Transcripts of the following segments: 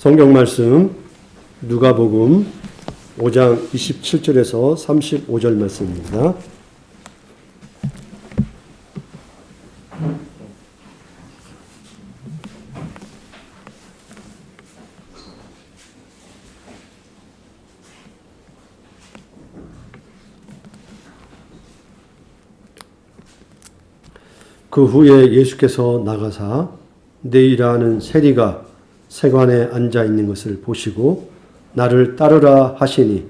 성경 말씀 누가복음 5장 27절에서 35절 말씀입니다. 그 후에 예수께서 나가사 네이라는 세리가 세관에 앉아 있는 것을 보시고 나를 따르라 하시니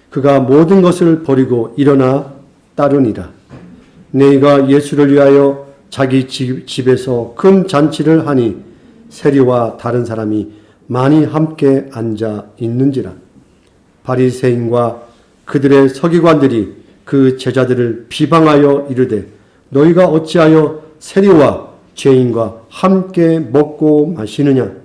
그가 모든 것을 버리고 일어나 따르니라. 네이가 예수를 위하여 자기 집에서 큰 잔치를 하니 세리와 다른 사람이 많이 함께 앉아 있는지라. 바리새인과 그들의 서기관들이 그 제자들을 비방하여 이르되 너희가 어찌하여 세리와 죄인과 함께 먹고 마시느냐.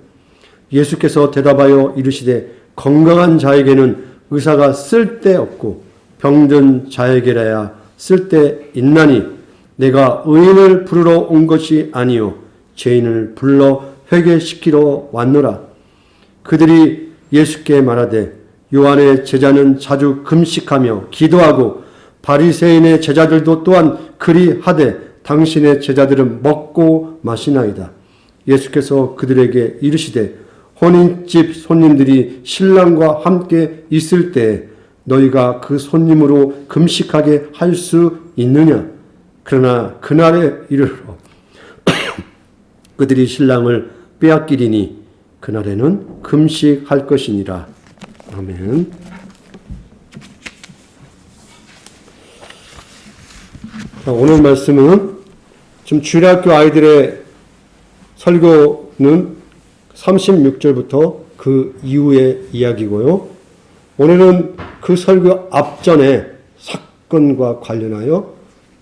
예수께서 대답하여 이르시되 건강한 자에게는 의사가 쓸데없고 병든 자에게라야 쓸데있나니 내가 의인을 부르러 온 것이 아니요 죄인을 불러 회개시키러 왔노라. 그들이 예수께 말하되 요한의 제자는 자주 금식하며 기도하고 바리새인의 제자들도 또한 그리하되 당신의 제자들은 먹고 마시나이다. 예수께서 그들에게 이르시되 혼인집 손님들이 신랑과 함께 있을 때 너희가 그 손님으로 금식하게 할 수 있느냐? 그러나 그날에 이르러 그들이 신랑을 빼앗기리니 그날에는 금식할 것이니라. 아멘. 자, 오늘 말씀은 지금 주일학교 아이들의 설교는 36절부터 그 이후의 이야기고요. 오늘은 그 설교 앞전에 사건과 관련하여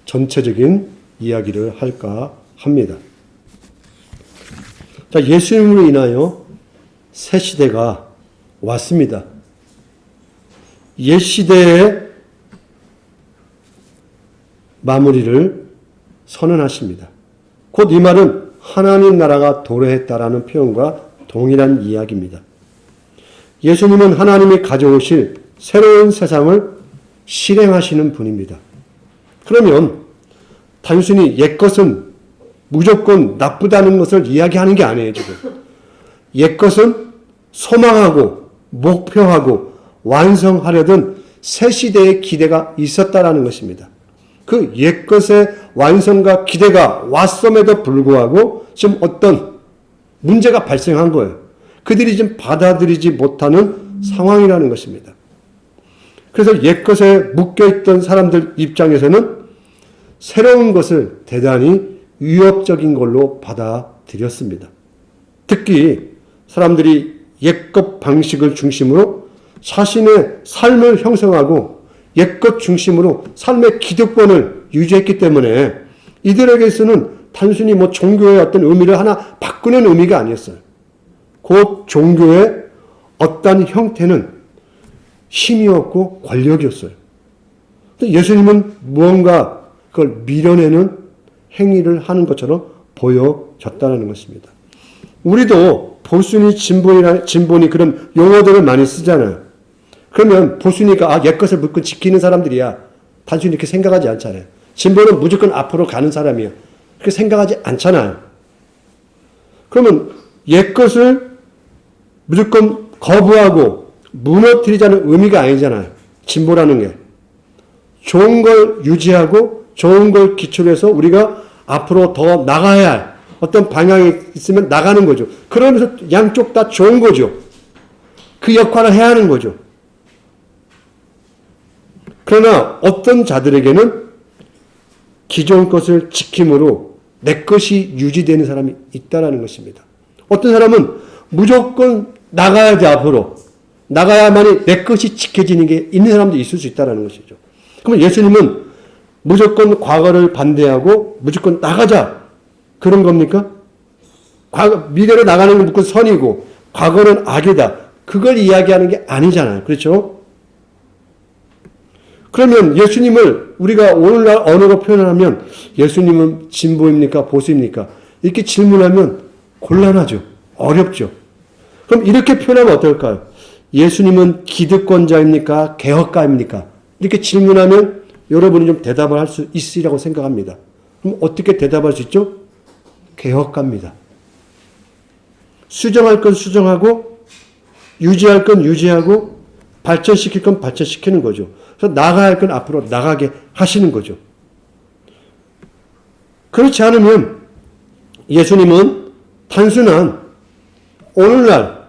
전체적인 이야기를 할까 합니다. 자, 예수님으로 인하여 새 시대가 왔습니다. 옛 시대의 마무리를 선언하십니다. 곧 이 말은 하나님 나라가 도래했다라는 표현과 동일한 이야기입니다. 예수님은 하나님이 가져오실 새로운 세상을 실행하시는 분입니다. 그러면 단순히 옛것은 무조건 나쁘다는 것을 이야기하는 게 아니에요, 지금. 옛것은 소망하고 목표하고 완성하려던 새 시대의 기대가 있었다라는 것입니다. 그 옛것의 완성과 기대가 왔음에도 불구하고 지금 어떤 문제가 발생한 거예요. 그들이 지금 받아들이지 못하는 상황이라는 것입니다. 그래서 옛것에 묶여있던 사람들 입장에서는 새로운 것을 대단히 위협적인 걸로 받아들였습니다. 특히 사람들이 옛것 방식을 중심으로 자신의 삶을 형성하고 옛것 중심으로 삶의 기득권을 유지했기 때문에 이들에게서는 단순히 종교의 어떤 의미를 하나 바꾸는 의미가 아니었어요. 곧 종교의 어떤 형태는 힘이었고 권력이었어요. 예수님은 무언가 그걸 밀어내는 행위를 하는 것처럼 보여졌다는 것입니다. 우리도 보수니 진보니 그런 용어들을 많이 쓰잖아요. 그러면 보수니까 옛것을 묻고 지키는 사람들이야. 단순히 이렇게 생각하지 않잖아요. 진보는 무조건 앞으로 가는 사람이야. 그렇게 생각하지 않잖아요. 그러면 옛것을 무조건 거부하고 무너뜨리자는 의미가 아니잖아요. 진보라는 게. 좋은 걸 유지하고 좋은 걸 기초로 해서 우리가 앞으로 더 나가야 할 어떤 방향이 있으면 나가는 거죠. 그러면서 양쪽 다 좋은 거죠. 그 역할을 해야 하는 거죠. 그러나 어떤 자들에게는 기존 것을 지킴으로 내 것이 유지되는 사람이 있다는 것입니다. 어떤 사람은 무조건 나가야 돼, 앞으로. 나가야만이 내 것이 지켜지는 게 있는 사람도 있을 수 있다는 것이죠. 그러면 예수님은 무조건 과거를 반대하고 무조건 나가자. 그런 겁니까? 미래로 나가는 건 무조건 선이고 과거는 악이다. 그걸 이야기하는 게 아니잖아요. 그렇죠? 그러면 예수님을 우리가 오늘날 언어로 표현하면 예수님은 진보입니까? 보수입니까? 이렇게 질문하면 곤란하죠. 어렵죠. 그럼 이렇게 표현하면 어떨까요? 예수님은 기득권자입니까? 개혁가입니까? 이렇게 질문하면 여러분이 좀 대답을 할 수 있으리라고 생각합니다. 그럼 어떻게 대답할 수 있죠? 개혁가입니다. 수정할 건 수정하고 유지할 건 유지하고 발전시킬 건 발전시키는 거죠. 그래서 나가야 할 건 앞으로 나가게 하시는 거죠. 그렇지 않으면 예수님은 단순한 오늘날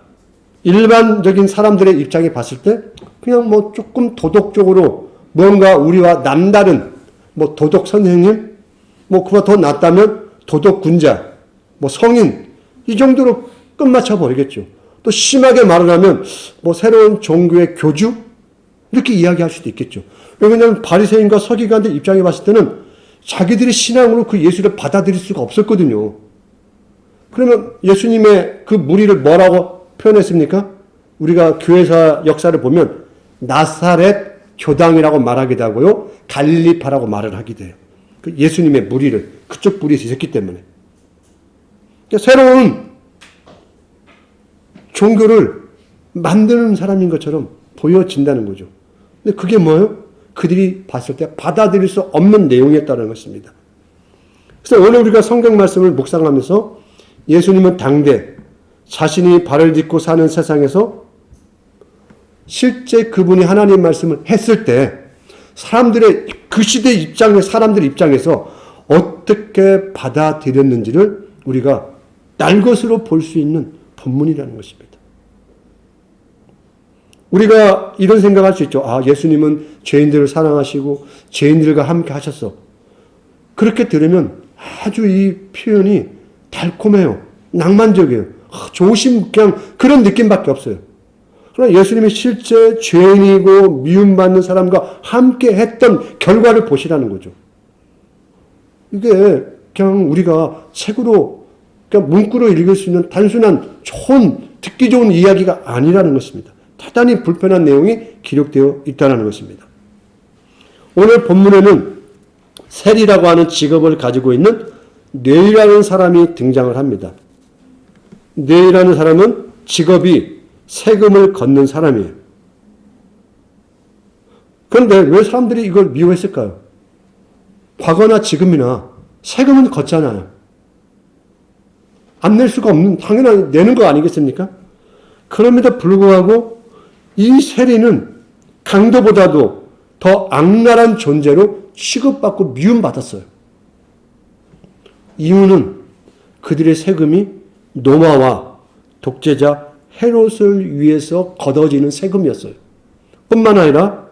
일반적인 사람들의 입장에 봤을 때 그냥 뭐 조금 도덕적으로 뭔가 우리와 남다른 뭐 도덕 선생님, 뭐 그보다 더 낫다면 도덕 군자, 뭐 성인 이 정도로 끝마쳐 버리겠죠. 또 심하게 말을 하면 뭐 새로운 종교의 교주 이렇게 이야기할 수도 있겠죠. 왜냐하면 바리새인과 서기관들 입장에 봤을 때는 자기들의 신앙으로 그 예수를 받아들일 수가 없었거든요. 그러면 예수님의 그 무리를 뭐라고 표현했습니까? 우리가 교회사 역사를 보면 나사렛 교당이라고 말하기도 하고요. 갈릴리파라고 말을 하기도 해요. 그 예수님의 무리를 그쪽 무리에서 있었기 때문에. 그러니까 새로운 종교를 만드는 사람인 것처럼 보여진다는 거죠. 근데 그게 뭐예요? 그들이 봤을 때 받아들일 수 없는 내용이었다는 것입니다. 그래서 오늘 우리가 성경 말씀을 묵상하면서 예수님은 당대 자신이 발을 딛고 사는 세상에서 실제 그분이 하나님 말씀을 했을 때 사람들의 그 시대 입장에 사람들 입장에서 어떻게 받아들였는지를 우리가 날 것으로 볼 수 있는 본문이라는 것입니다. 우리가 이런 생각할 수 있죠. 아, 예수님은 죄인들을 사랑하시고 죄인들과 함께 하셨어. 그렇게 들으면 아주 이 표현이 달콤해요. 낭만적이에요. 좋으신 그냥 그런 느낌밖에 없어요. 그러나 예수님이 실제 죄인이고 미움받는 사람과 함께 했던 결과를 보시라는 거죠. 이게 그냥 우리가 책으로 그냥 문구로 읽을 수 있는 단순한 듣기 좋은 이야기가 아니라는 것입니다. 대단히 불편한 내용이 기록되어 있다는 것입니다. 오늘 본문에는 세리라고 하는 직업을 가지고 있는 뇌이라는 사람이 등장을 합니다. 뇌이라는 사람은 직업이 세금을 걷는 사람이에요. 그런데 왜 사람들이 이걸 미워했을까요? 과거나 지금이나 세금은 걷잖아요. 안 낼 수가 없는, 당연히 내는 거 아니겠습니까? 그럼에도 불구하고 이 세리는 강도보다도 더 악랄한 존재로 취급받고 미움받았어요. 이유는 그들의 세금이 노마와 독재자 헤롯을 위해서 걷어지는 세금이었어요. 뿐만 아니라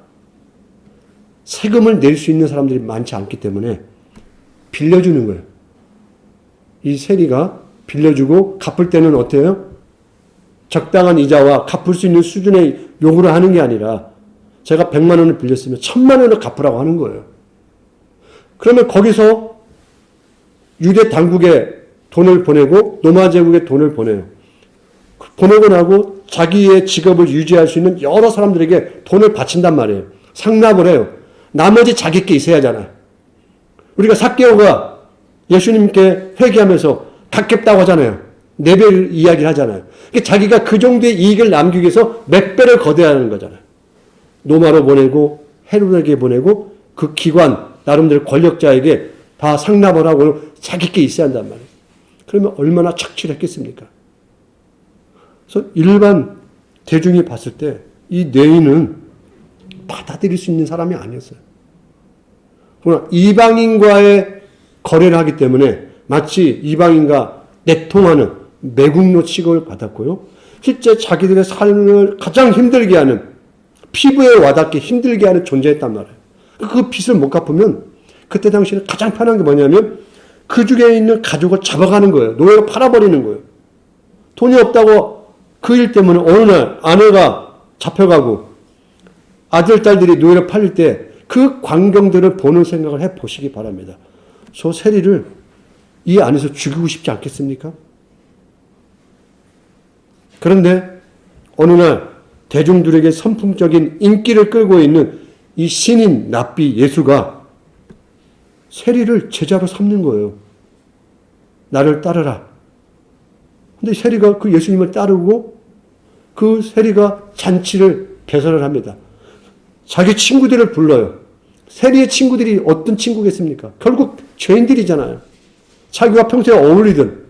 세금을 낼 수 있는 사람들이 많지 않기 때문에 빌려주는 거예요. 이 세리가 빌려주고 갚을 때는 어때요? 적당한 이자와 갚을 수 있는 수준의 요구를 하는 게 아니라 제가 100만 원을 빌렸으면 1000만 원을 갚으라고 하는 거예요. 그러면 거기서 유대 당국에 돈을 보내고 로마 제국에 돈을 보내요. 보내고 나고 자기의 직업을 유지할 수 있는 여러 사람들에게 돈을 바친단 말이에요. 상납을 해요. 나머지 자기 게 있어야 하잖아요. 우리가 삭개오가 예수님께 회개하면서 갚겠다고 하잖아요. 4배 이야기를 하잖아요. 자기가 그 정도의 이익을 남기기 위해서 몇 배를 거둬야 하는 거잖아요. 로마로 보내고 헤롯에게 보내고 그 기관 나름대로 권력자에게 다 상납을 하고 자기 게 있어야 한단 말이에요. 그러면 얼마나 착취했겠습니까? 그래서 일반 대중이 봤을 때 이 뇌인은 받아들일 수 있는 사람이 아니었어요. 그러나 이방인과의 거래를 하기 때문에 마치 이방인과 내통하는 매국노 취급을 받았고요. 실제 자기들의 삶을 가장 힘들게 하는, 피부에 와닿게 힘들게 하는 존재였단 말이에요. 그 빚을 못 갚으면 그때 당시에 가장 편한 게 뭐냐면 그 중에 있는 가족을 잡아가는 거예요. 노예로 팔아버리는 거예요. 돈이 없다고 그 일 때문에 어느 날 아내가 잡혀가고 아들, 딸들이 노예로 팔릴 때 그 광경들을 보는 생각을 해보시기 바랍니다. 저 세리를 이 안에서 죽이고 싶지 않겠습니까? 그런데 어느 날 대중들에게 선풍적인 인기를 끌고 있는 이 신인 랍비 예수가 세리를 제자로 삼는 거예요. 나를 따르라. 근데 세리가 그 예수님을 따르고 그 세리가 잔치를 개설을 합니다. 자기 친구들을 불러요. 세리의 친구들이 어떤 친구겠습니까? 결국 죄인들이잖아요. 자기와 평소에 어울리던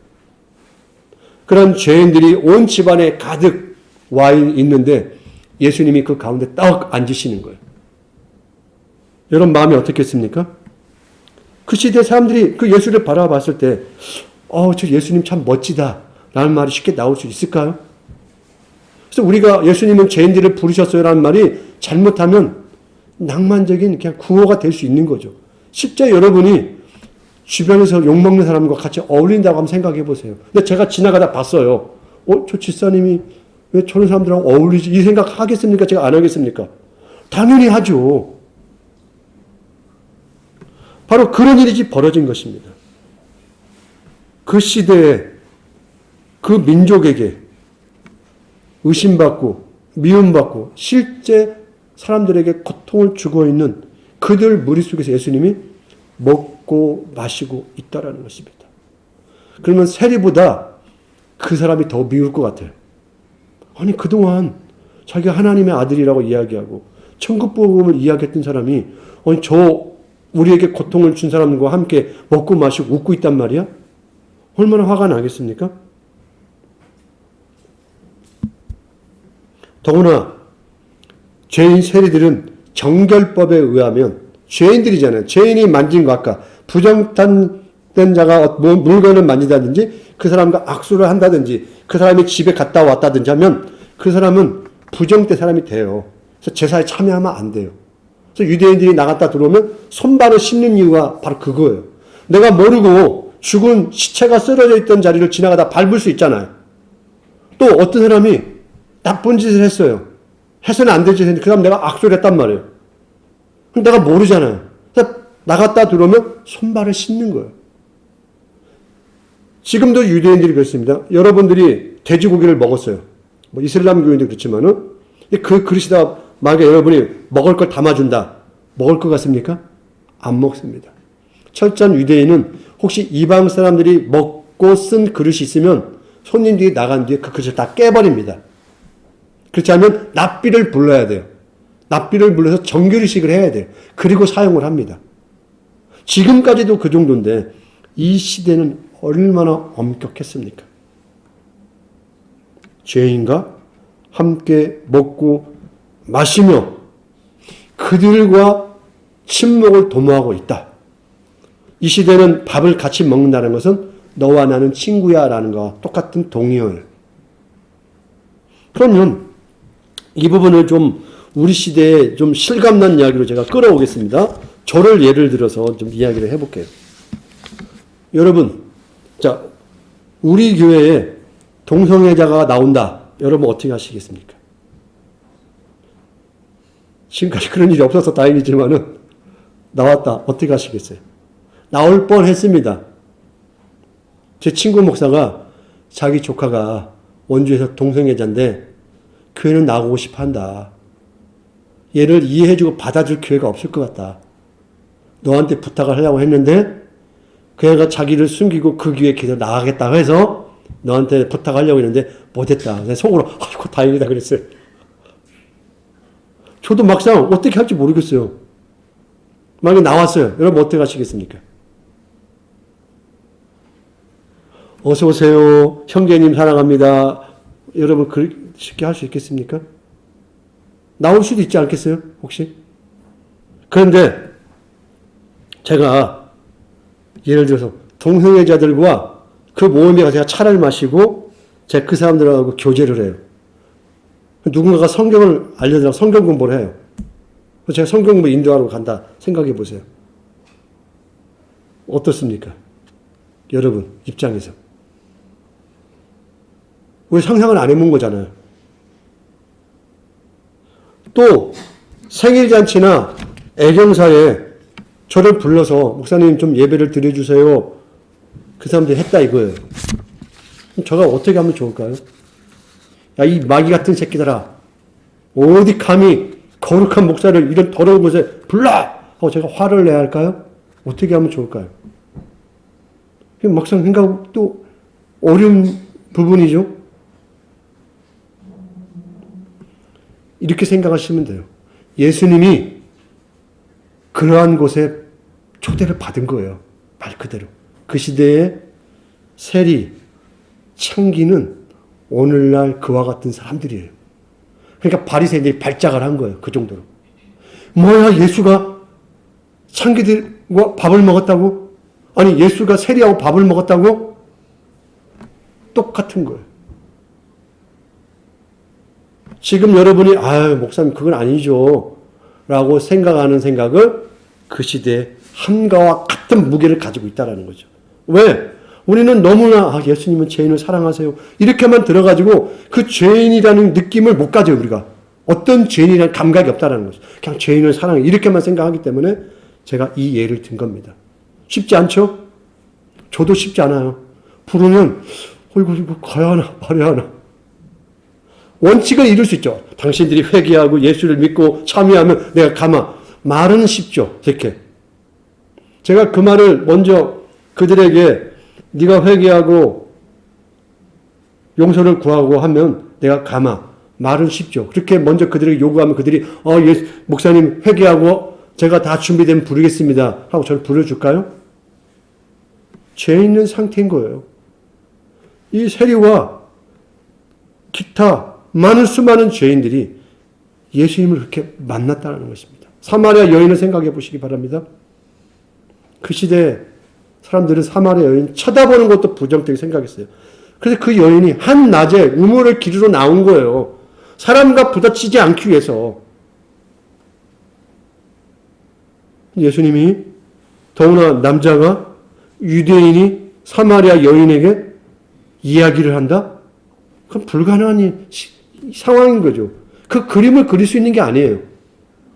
그런 죄인들이 온 집안에 가득 와 있는데 예수님이 그 가운데 딱 앉으시는 거예요. 여러분 마음이 어떻겠습니까? 그 시대 사람들이 그 예수를 바라봤을 때 저 예수님 참 멋지다 라는 말이 쉽게 나올 수 있을까요? 그래서 우리가 예수님은 죄인들을 부르셨어요 라는 말이 잘못하면 낭만적인 그냥 구호가 될 수 있는 거죠. 실제 여러분이 주변에서 욕먹는 사람과 같이 어울린다고 한번 생각해 보세요. 근데 제가 지나가다 봤어요. 저 집사님이 왜 저런 사람들하고 어울리지? 이 생각 하겠습니까? 제가 안 하겠습니까? 당연히 하죠. 바로 그런 일이 벌어진 것입니다. 그 시대에 그 민족에게 의심받고 미움받고 실제 사람들에게 고통을 주고 있는 그들 무리 속에서 예수님이 먹고 마시고 있다라는 것입니다. 그러면 세리보다 그 사람이 더 미울 것 같아요. 아니 그동안 자기가 하나님의 아들이라고 이야기하고 천국복음을 이야기했던 사람이 우리에게 고통을 준 사람과 함께 먹고 마시고 웃고 있단 말이야? 얼마나 화가 나겠습니까? 더구나 죄인 세리들은 정결법에 의하면 죄인들이잖아요. 죄인이 만진 것 아까 부정탄된 자가 물건을 만지다든지 그 사람과 악수를 한다든지 그 사람이 집에 갔다 왔다든지 하면 그 사람은 부정된 사람이 돼요. 그래서 제사에 참여하면 안 돼요. 그래서 유대인들이 나갔다 들어오면 손발을 씻는 이유가 바로 그거예요. 내가 모르고 죽은 시체가 쓰러져 있던 자리를 지나가다 밟을 수 있잖아요. 또 어떤 사람이 나쁜 짓을 했어요. 해서는 안 되지. 그 다음 내가 악수를 했단 말이에요. 그럼 내가 모르잖아요. 그래서 나갔다 들어오면 손발을 씻는 거예요. 지금도 유대인들이 그렇습니다. 여러분들이 돼지고기를 먹었어요. 뭐 이슬람 교인도 그렇지만은 그 그릇에다 만약에 여러분이 먹을 걸 담아준다. 먹을 것 같습니까? 안 먹습니다. 철저한 유대인은 혹시 이방 사람들이 먹고 쓴 그릇이 있으면 손님들이 나간 뒤에 그 그릇을 다 깨버립니다. 그렇지 않으면 납비를 불러야 돼요. 납비를 불러서 정결의식을 해야 돼요. 그리고 사용을 합니다. 지금까지도 그 정도인데 이 시대는 얼마나 엄격했습니까? 죄인과 함께 먹고 마시며 그들과 친목을 도모하고 있다. 이 시대는 밥을 같이 먹는다는 것은 너와 나는 친구야 라는 것과 똑같은 동의어예요. 그러면 이 부분을 좀 우리 시대에 좀 실감난 이야기로 제가 끌어오겠습니다. 저를 예를 들어서 좀 이야기를 해볼게요. 여러분, 자, 우리 교회에 동성애자가 나온다. 여러분 어떻게 하시겠습니까? 지금까지 그런 일이 없어서 다행이지만은 나왔다. 어떻게 하시겠어요? 나올 뻔 했습니다. 제 친구 목사가 자기 조카가 원주에서 동성애자인데 교회는 나오고 싶어 한다. 얘를 이해해주고 받아줄 교회가 없을 것 같다. 너한테 부탁을 하려고 했는데 그 애가 자기를 숨기고 그 교회에 계속 나가겠다고 해서 너한테 부탁하려고 했는데 못했다. 그래서 속으로 아이고 다행이다 그랬어요. 저도 막상 어떻게 할지 모르겠어요. 만약에 나왔어요. 여러분 어떻게 하시겠습니까? 어서 오세요. 형제님 사랑합니다. 여러분 쉽게 할 수 있겠습니까? 나올 수도 있지 않겠어요? 혹시? 그런데 제가 예를 들어서 동성애자들과 그 모임에 가서 제가 차를 마시고 제가 그 사람들하고 교제를 해요. 누군가가 성경을 알려달라고 성경 공부를 해요. 그래서 제가 성경 공부 인도하러 간다 생각해 보세요. 어떻습니까? 여러분 입장에서. 우리 상상을 안 해본 거잖아요. 또 생일잔치나 애경사에 저를 불러서 목사님 좀 예배를 드려주세요. 그 사람들이 했다 이거예요. 그럼 제가 어떻게 하면 좋을까요? 야, 이 마귀 같은 새끼들아. 어디 감히 거룩한 목사를 이런 더러운 곳에 불러! 하고 제가 화를 내야 할까요? 어떻게 하면 좋을까요? 막상 생각하고 또 어려운 부분이죠. 이렇게 생각하시면 돼요. 예수님이 그러한 곳에 초대를 받은 거예요. 말 그대로. 그 시대에 세리, 창기는 오늘날 그와 같은 사람들이에요. 그러니까 바리새인들이 발작을 한 거예요. 그 정도로. 뭐야, 예수가 창기들과 밥을 먹었다고? 아니, 예수가 세리하고 밥을 먹었다고? 똑같은 거예요. 지금 여러분이 목사님 그건 아니죠 라고 생각하는 생각을 그 시대에 한가와 같은 무게를 가지고 있다는 거죠. 왜? 우리는 너무나 예수님은 죄인을 사랑하세요 이렇게만 들어가지고 그 죄인이라는 느낌을 못 가져요. 우리가 어떤 죄인이라는 감각이 없다는 거죠. 그냥 죄인을 사랑해 이렇게만 생각하기 때문에 제가 이 예를 든 겁니다. 쉽지 않죠? 저도 쉽지 않아요. 부르면 이거 가야 하나 말해야 하나. 원칙을 이룰 수 있죠. 당신들이 회개하고 예수를 믿고 참여하면 내가 가마. 말은 쉽죠. 이렇게. 제가 그 말을 먼저 그들에게 네가 회개하고 용서를 구하고 하면 내가 가마. 말은 쉽죠. 그렇게 먼저 그들에게 요구하면 그들이 목사님 회개하고 제가 다 준비되면 부르겠습니다 하고 저를 불러줄까요? 죄 있는 상태인 거예요. 이 세리와 기타 많은 수많은 죄인들이 예수님을 그렇게 만났다는 것입니다. 사마리아 여인을 생각해 보시기 바랍니다. 그 시대에 사람들은 사마리아 여인 쳐다보는 것도 부정되게 생각했어요. 그래서 그 여인이 한낮에 우물을 기르러 나온 거예요. 사람과 부딪히지 않기 위해서. 예수님이 더구나 남자가 유대인이 사마리아 여인에게 이야기를 한다? 그건 불가능한 상황인 거죠. 그 그림을 그릴 수 있는 게 아니에요.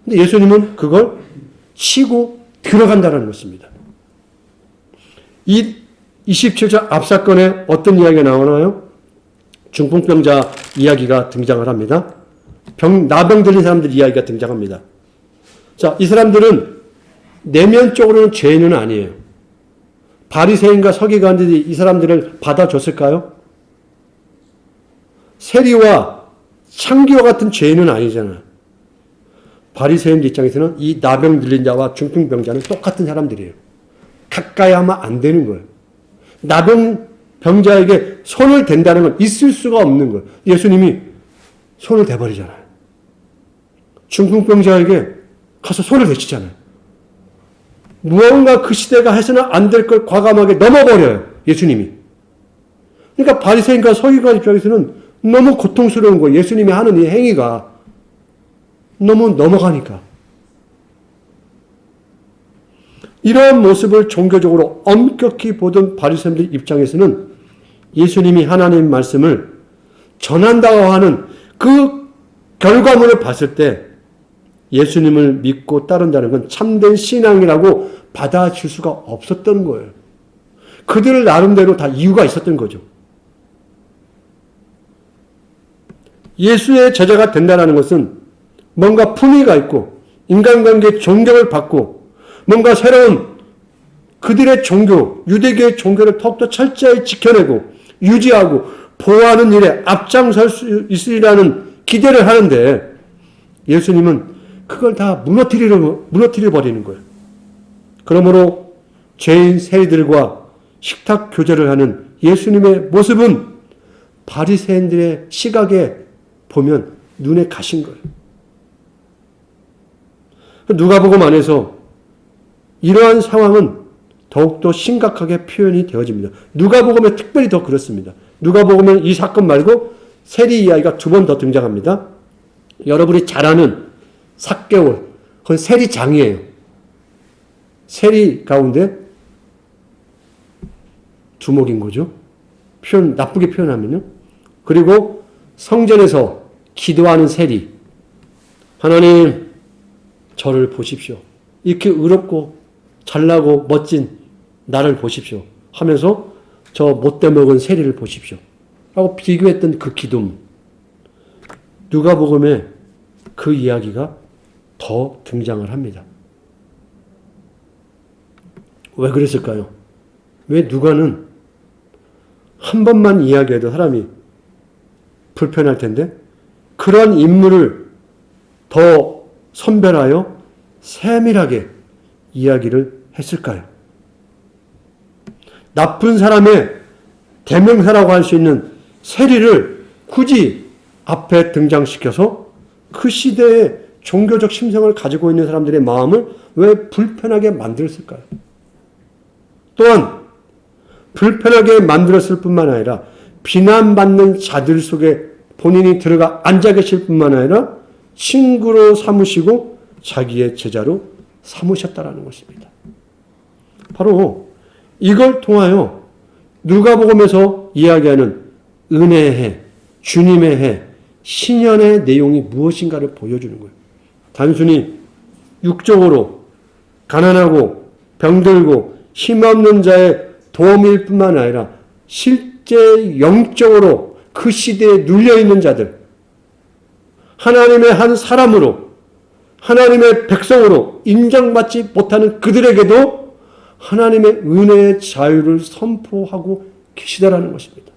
근데 예수님은 그걸 치고 들어간다는 것입니다. 이 27절 앞사건에 어떤 이야기가 나오나요? 중풍병자 이야기가 등장을 합니다. 나병 들린 사람들 이야기가 등장합니다. 자, 이 사람들은 내면적으로는 죄인은 아니에요. 바리새인과 서기관들이 이 사람들을 받아줬을까요? 세리와 창기와 같은 죄인은 아니잖아요. 바리새인들 입장에서는 이 나병 들린 자와 중풍병자는 똑같은 사람들이에요. 가까이 하면 안 되는 거예요. 나병 병자에게 손을 댄다는 건 있을 수가 없는 거예요. 예수님이 손을 대버리잖아요. 중풍병자에게 가서 손을 대치잖아요. 무언가 그 시대가 해서는 안 될 걸 과감하게 넘어버려요. 예수님이. 그러니까 바리새인과 서기관 입장에서는 너무 고통스러운 거예요. 예수님이 하는 이 행위가 너무 넘어가니까. 이러한 모습을 종교적으로 엄격히 보던 바리새인들 입장에서는 예수님이 하나님 말씀을 전한다고 하는 그 결과물을 봤을 때 예수님을 믿고 따른다는 건 참된 신앙이라고 받아줄 수가 없었던 거예요. 그들 나름대로 다 이유가 있었던 거죠. 예수의 제자가 된다는 것은 뭔가 품위가 있고 인간관계의 존경을 받고 뭔가 새로운 그들의 종교, 유대교의 종교를 더욱더 철저히 지켜내고 유지하고 보호하는 일에 앞장설 수 있으리라는 기대를 하는데 예수님은 그걸 다 무너뜨려 버리는 거예요. 그러므로 죄인 세리들과 식탁 교제를 하는 예수님의 모습은 바리새인들의 시각에 보면 눈에 가신 거예요. 누가복음 안에서 이러한 상황은 더욱더 심각하게 표현이 되어집니다. 누가복음에 특별히 더 그렇습니다. 누가복음은 이 사건 말고 세리 이야기가 두 번 더 등장합니다. 여러분이 잘 아는 삭개오, 그건 세리장이에요. 세리 가운데 두목인 거죠. 나쁘게 표현하면요. 그리고 성전에서 기도하는 세리. 하나님, 저를 보십시오. 이렇게 의롭고 잘나고 멋진 나를 보십시오. 하면서 저 못돼 먹은 세리를 보십시오. 라고 비교했던 그 기도문. 누가복음에 그 이야기가 더 등장을 합니다. 왜 그랬을까요? 왜 누가는 한 번만 이야기해도 사람이 불편할 텐데 그런 인물을 더 선별하여 세밀하게 이야기를 했을까요? 나쁜 사람의 대명사라고 할 수 있는 세리를 굳이 앞에 등장시켜서 그 시대의 종교적 심성을 가지고 있는 사람들의 마음을 왜 불편하게 만들었을까요? 또한 불편하게 만들었을 뿐만 아니라 비난받는 자들 속에 본인이 들어가 앉아 계실 뿐만 아니라 친구로 삼으시고 자기의 제자로 삼으셨다라는 것입니다. 바로 이걸 통하여 누가복음에서 이야기하는 은혜의 해, 주님의 해, 신년의 내용이 무엇인가를 보여주는 거예요. 단순히 육적으로 가난하고 병들고 힘없는 자의 도움일 뿐만 아니라 실제 영적으로 그 시대에 눌려있는 자들, 하나님의 한 사람으로, 하나님의 백성으로 인정받지 못하는 그들에게도 하나님의 은혜의 자유를 선포하고 계시다라는 것입니다.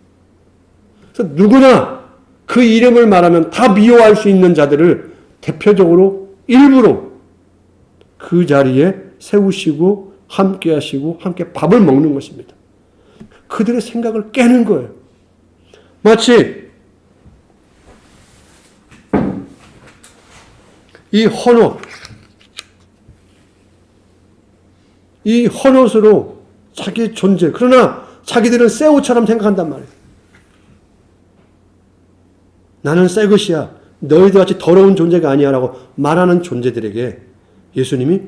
그래서 누구나 그 이름을 말하면 다 미워할 수 있는 자들을 대표적으로 일부러 그 자리에 세우시고 함께 하시고 함께 밥을 먹는 것입니다. 그들의 생각을 깨는 거예요. 마치 이 헌옷으로 자기 존재, 그러나 자기들은 새 옷처럼 생각한단 말이에요. 나는 새 것이야. 너희들 같이 더러운 존재가 아니야 라고 말하는 존재들에게 예수님이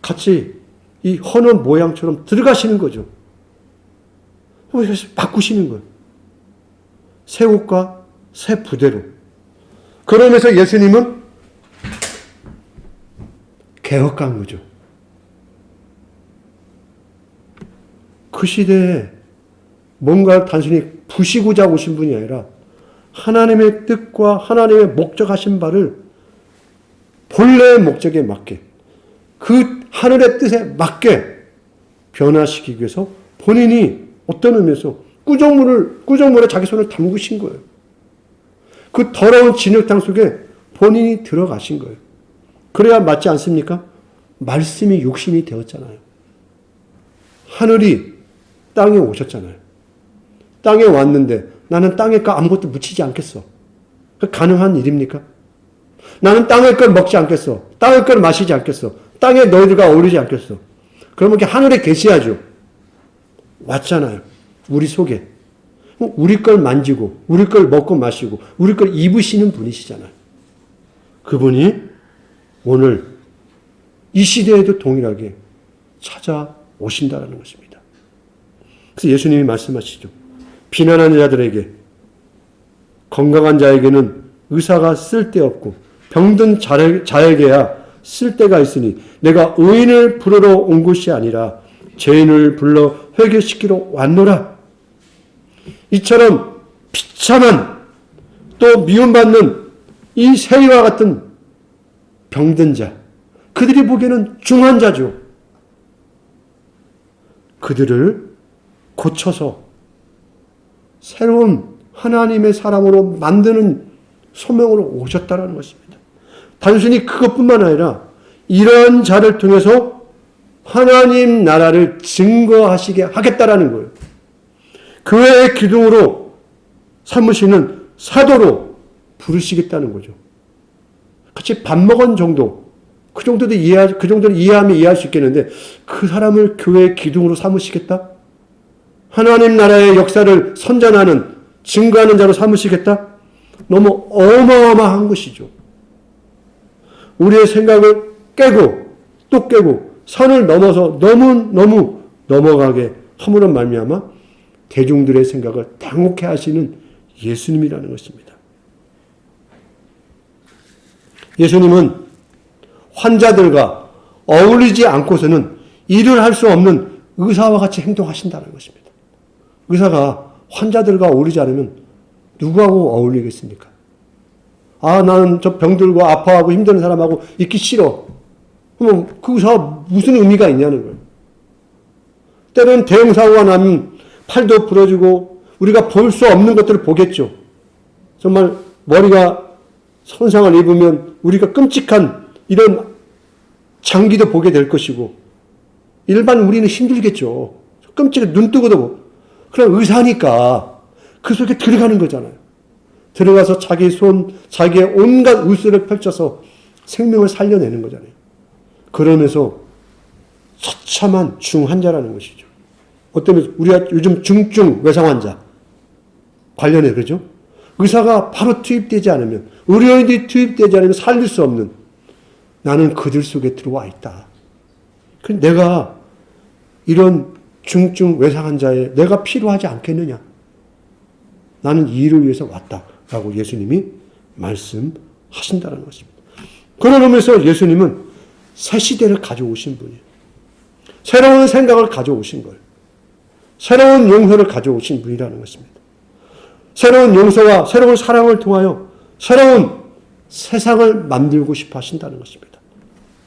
같이 이 헌옷 모양처럼 들어가시는 거죠. 바꾸시는 거예요. 새 옷과 새 부대로. 그러면서 예수님은 개혁한 거죠. 그 시대에 뭔가 단순히 부시고자 오신 분이 아니라 하나님의 뜻과 하나님의 목적하신 바를 본래의 목적에 맞게, 그 하늘의 뜻에 맞게 변화시키기 위해서 본인이 어떤 의미에서 꾸정물에 자기 손을 담그신 거예요. 그 더러운 진흙탕 속에 본인이 들어가신 거예요. 그래야 맞지 않습니까? 말씀이 육신이 되었잖아요. 하늘이 땅에 오셨잖아요. 땅에 왔는데 나는 땅에 거 아무것도 묻히지 않겠어. 그 가능한 일입니까? 나는 땅의 걸 먹지 않겠어. 땅의 걸 마시지 않겠어. 땅에 너희들과 어울리지 않겠어. 그러면 하늘에 계셔야죠. 왔잖아요. 우리 속에. 우리 걸 만지고 우리 걸 먹고 마시고 우리 걸 입으시는 분이시잖아요. 그분이 오늘 이 시대에도 동일하게 찾아오신다는 것입니다. 그래서 예수님이 말씀하시죠. 비난한 자들에게, 건강한 자에게는 의사가 쓸데없고 병든 자에게야 쓸데가 있으니 내가 의인을 부르러 온 것이 아니라 죄인을 불러 회개시키러 왔노라. 이처럼 비참한 또 미움받는 이 세리와 같은 병든 자, 그들이 보기에는 중한 자죠. 그들을 고쳐서 새로운 하나님의 사람으로 만드는 소명으로 오셨다는 것입니다. 단순히 그것뿐만 아니라 이러한 자를 통해서 하나님 나라를 증거하시게 하겠다라는 거예요. 교회의 기둥으로 삼으시는 사도로 부르시겠다는 거죠. 같이 밥 먹은 정도, 그 정도로 이해하면 이해할 수 있겠는데 그 사람을 교회의 기둥으로 삼으시겠다? 하나님 나라의 역사를 선전하는, 증거하는 자로 삼으시겠다? 너무 어마어마한 것이죠. 우리의 생각을 깨고 또 깨고 선을 넘어서 너무 넘어가게 함으로 말미암아 대중들의 생각을 당혹해 하시는 예수님이라는 것입니다. 예수님은 환자들과 어울리지 않고서는 일을 할 수 없는 의사와 같이 행동하신다는 것입니다. 의사가 환자들과 어울리지 않으면 누구하고 어울리겠습니까? 아, 나는 저 병들고 아파하고 힘든 사람하고 있기 싫어. 그러면 그 의사가 무슨 의미가 있냐는 거예요. 때로는 대형사고가 나면 팔도 부러지고 우리가 볼 수 없는 것들을 보겠죠. 정말 머리가 손상을 입으면 우리가 끔찍한 이런 장기도 보게 될 것이고, 일반 우리는 힘들겠죠. 끔찍해, 눈 뜨고도 보고. 그럼 의사니까 그 속에 들어가는 거잖아요. 들어가서 자기 손, 자기의 온갖 의술을 펼쳐서 생명을 살려내는 거잖아요. 그러면서 처참한 중환자라는 것이죠. 어떤 우리가 요즘 중증 외상 환자 관련해 그러죠. 의사가 바로 투입되지 않으면, 의료인들이 투입되지 않으면 살릴 수 없는, 나는 그들 속에 들어와 있다. 내가 이런 중증 외상 환자에 내가 필요하지 않겠느냐. 나는 이 일을 위해서 왔다라고 예수님이 말씀하신다는 것입니다. 그런 의미에서 예수님은 새 시대를 가져오신 분이에요. 새로운 생각을 가져오신 거예요. 새로운 용서를 가져오신 분이라는 것입니다. 새로운 용서와 새로운 사랑을 통하여 새로운 세상을 만들고 싶어 하신다는 것입니다.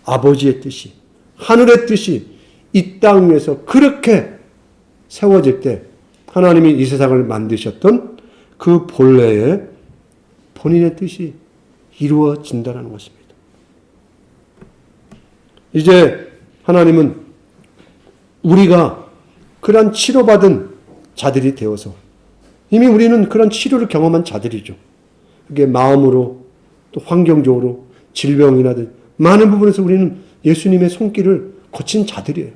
아버지의 뜻이, 하늘의 뜻이 이 땅 위에서 그렇게 세워질 때 하나님이 이 세상을 만드셨던 그 본래의 본인의 뜻이 이루어진다는 것입니다. 이제 하나님은 우리가 그러한 치료받은 자들이 되어서, 이미 우리는 그런 치료를 경험한 자들이죠. 그게 마음으로 또 환경적으로 질병이라든 많은 부분에서 우리는 예수님의 손길을 거친 자들이에요.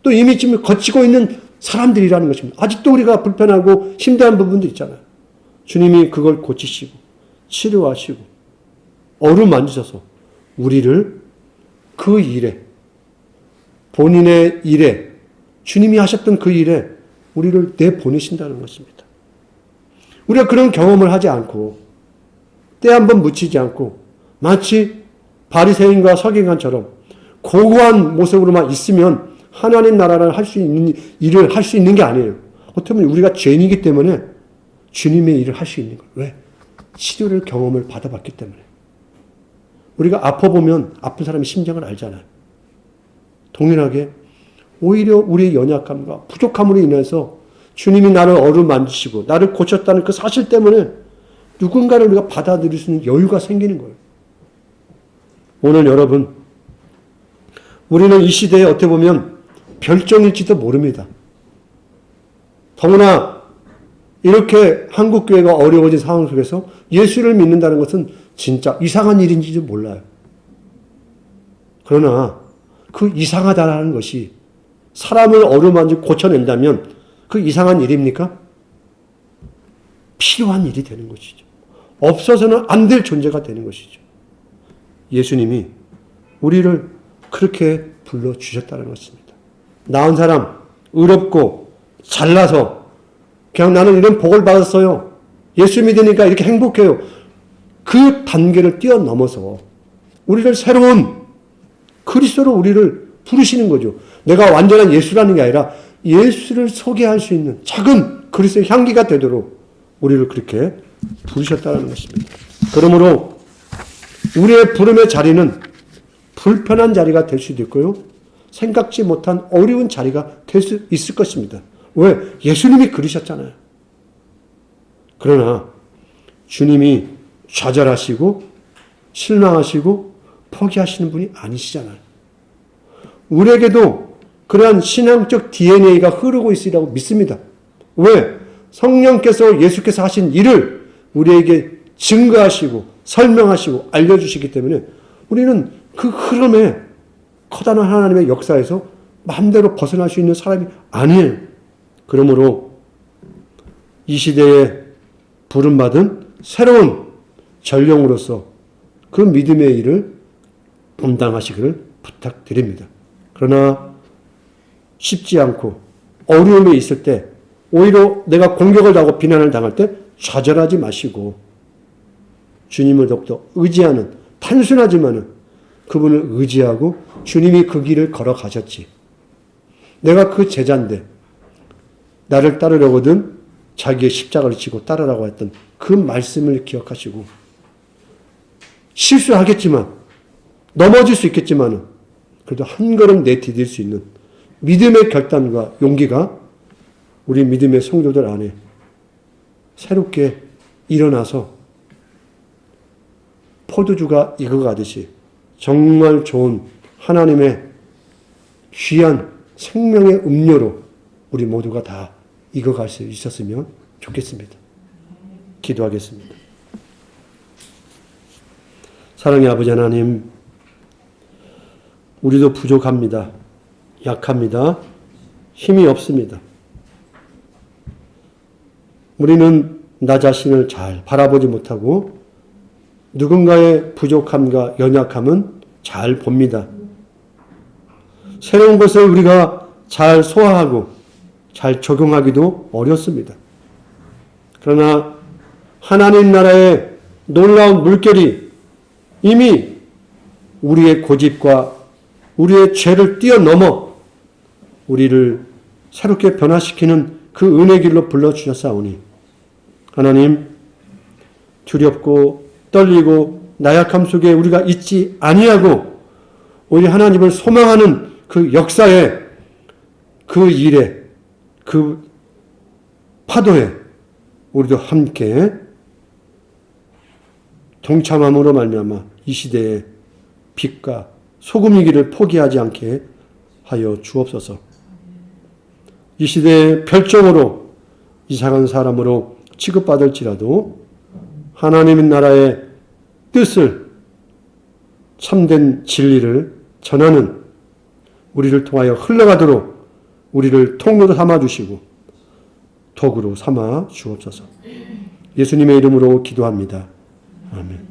또 이미 지금 거치고 있는 사람들이라는 것입니다. 아직도 우리가 불편하고 힘든 부분도 있잖아요. 주님이 그걸 고치시고 치료하시고 어루만지셔서 우리를 그 일에, 본인의 일에, 주님이 하셨던 그 일에 우리를 내보내신다는 것입니다. 우리가 그런 경험을 하지 않고 때 한번 묻히지 않고 마치 바리새인과 서기관처럼 고고한 모습으로만 있으면 하나님 나라를 할 수 있는 일을 할 수 있는 게 아니에요. 어떻게 보면 우리가 죄인이기 때문에 주님의 일을 할 수 있는 거예요. 왜? 치료를 경험을 받아봤기 때문에. 우리가 아파보면 아픈 사람의 심정을 알잖아요. 동일하게 오히려 우리의 연약함과 부족함으로 인해서 주님이 나를 어루만지시고 나를 고쳤다는 그 사실 때문에 누군가를 우리가 받아들일 수 있는 여유가 생기는 거예요. 오늘 여러분, 우리는 이 시대에 어떻게 보면 별종일지도 모릅니다. 더구나 이렇게 한국교회가 어려워진 상황 속에서 예수를 믿는다는 것은 진짜 이상한 일인지도 몰라요. 그러나 그 이상하다라는 것이 사람을 어루만지고 고쳐낸다면 그 이상한 일입니까? 필요한 일이 되는 것이죠. 없어서는 안 될 존재가 되는 것이죠. 예수님이 우리를 그렇게 불러주셨다는 것입니다. 나은 사람, 의롭고 잘나서 그냥 나는 이런 복을 받았어요. 예수 믿으니까 이렇게 행복해요. 그 단계를 뛰어넘어서 우리를 새로운 그리스도로 우리를 부르시는 거죠. 내가 완전한 예수라는 게 아니라 예수를 소개할 수 있는 작은 그리스도의 향기가 되도록 우리를 그렇게 부르셨다는 것입니다. 그러므로 우리의 부름의 자리는 불편한 자리가 될 수도 있고요. 생각지 못한 어려운 자리가 될 수 있을 것입니다. 왜? 예수님이 그러셨잖아요. 그러나 주님이 좌절하시고 실망하시고 포기하시는 분이 아니시잖아요. 우리에게도 그러한 신앙적 DNA가 흐르고 있으리라고 믿습니다. 왜? 성령께서 예수께서 하신 일을 우리에게 증거하시고 설명하시고 알려주시기 때문에 우리는 그 흐름에 커다란 하나님의 역사에서 마음대로 벗어날 수 있는 사람이 아니에요. 그러므로 이 시대에 부름받은 새로운 전령으로서 그 믿음의 일을 감당하시기를 부탁드립니다. 그러나 쉽지 않고 어려움에 있을 때 오히려 내가 공격을 당하고 비난을 당할 때 좌절하지 마시고 주님을 더욱더 의지하는, 단순하지만은 그분을 의지하고 주님이 그 길을 걸어가셨지. 내가 그 제자인데 나를 따르려거든 자기의 십자가를 지고 따르라고 했던 그 말씀을 기억하시고 실수하겠지만 넘어질 수 있겠지만 그래도 한 걸음 내디딜 수 있는 믿음의 결단과 용기가 우리 믿음의 성도들 안에 새롭게 일어나서 포도주가 익어가듯이 정말 좋은 하나님의 귀한 생명의 음료로 우리 모두가 다 익어갈 수 있었으면 좋겠습니다. 기도하겠습니다. 사랑의 아버지 하나님, 우리도 부족합니다. 약합니다. 힘이 없습니다. 우리는 나 자신을 잘 바라보지 못하고 누군가의 부족함과 연약함은 잘 봅니다. 새로운 것을 우리가 잘 소화하고 잘 적용하기도 어렵습니다. 그러나 하나님 나라의 놀라운 물결이 이미 우리의 고집과 우리의 죄를 뛰어넘어 우리를 새롭게 변화시키는 그 은혜 길로 불러주셨사오니 하나님, 두렵고 떨리고 나약함 속에 우리가 있지 아니하고 오히려 하나님을 소망하는 그 역사에, 그 일에, 그 파도에 우리도 함께 동참함으로 말미암아 이 시대의 빛과 소금이기를 포기하지 않게 하여 주옵소서. 이 시대의 별종으로 이상한 사람으로 취급받을지라도 하나님의 나라의 뜻을, 참된 진리를 전하는 우리를 통하여 흘러가도록 우리를 통로로 삼아주시고 도구로 삼아 주옵소서. 예수님의 이름으로 기도합니다. 아멘.